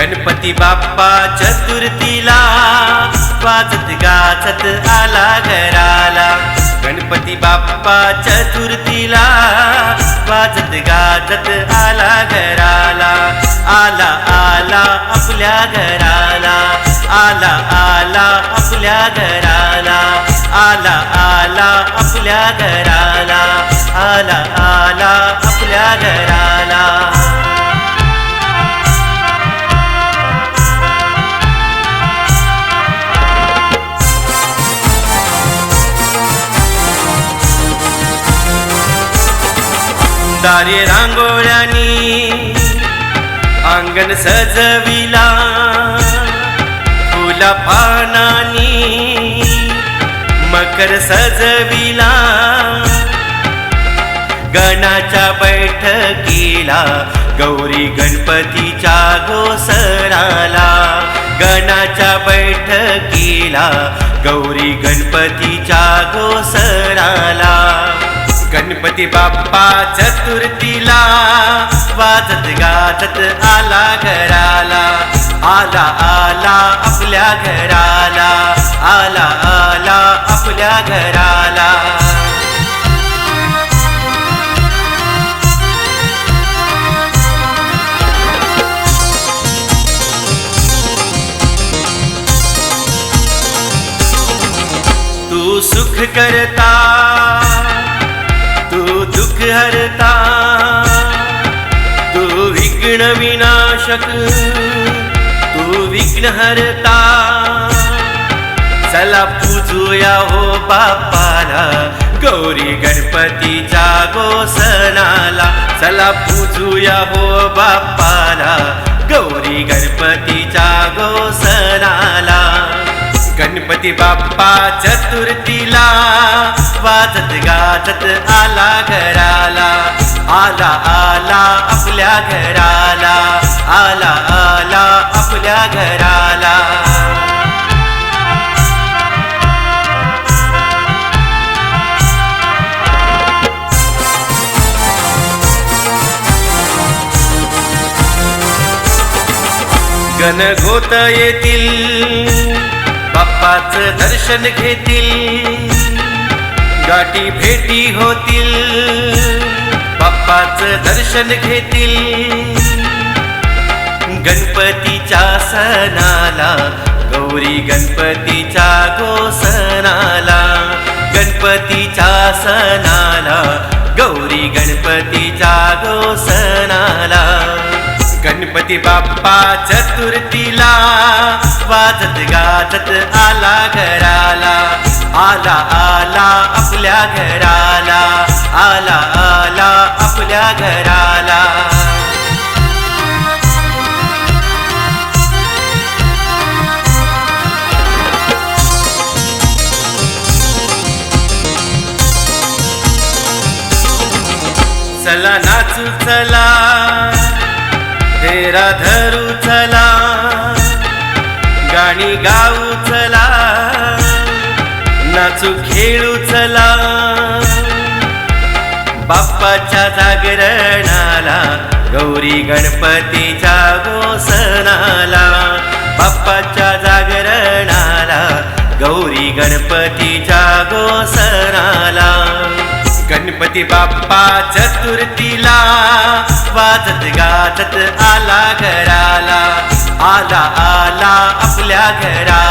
गणपती बाप्पा चतुर्थीला वाजत गाजत आला घराला। गणपती बाप्पा चतुर्थीला वाजत गाजत आला घराला। आला आला आपल्या घराला, आला आला आपल्या घराला, आला आला आपल्या घराला, आला आला आपल्या घराला। दारे रांगोळ्यांनी अंगण सजविला, फुला पानांनी मकर सजविला। गणाच्या बैठकीला गौरी गणपतीच्या घोषणाला। गणाच्या बैठकीला गौरी गणपतीच्या घोषणाला। गणपती बाप्पा चतुर्थीला वाजत गाजत आला घराला। आला आला आपल्या घराला, आला आला आपल्या घराला। तू सुख करता, तू दुःख हरता, तू विघ्न विनाशक, तू विघ्न हरता। चला पूजूया हो बाप्पाला गौरी गणपतीच्या घोषणाला। चला पूजूया हो बाप्पाला गौरी गणपतीच्या घोषणाला। गणपती बाप्पा चतुर्थीला वाजत गाजत आला घराला। आला आला आपल्या घराला, आला आला आपल्या घराला। गणगोत येतील, बाप्पाचं दर्शन घेतील, गाठी भेटी होतील, बाप्पाचं दर्शन घेतील। गणपतीच्या सणाला गौरी गणपतीच्या घोषणाला। गणपतीच्या सणाला गौरी गणपतीच्या घोषणाला। गणपती बाप्पा चतुर्थीला वाजत गाजत आला घराला। आला आला आपल्या घराला, आला आला आपल्या घराला। चला नाचू चला, तेरा धरू चला, गाणी गाऊ चला, नाचू खेळू चला। बाप्पाच्या जागरणाला गौरी गणपतीच्या घोषणाला। बाप्पाच्या जागरणाला गौरी गणपतीच्या घोषणाला। गणपती बाप्पा चतुर्थीला वाजत गाजत आला घराला। आला आला आपल्या घराला।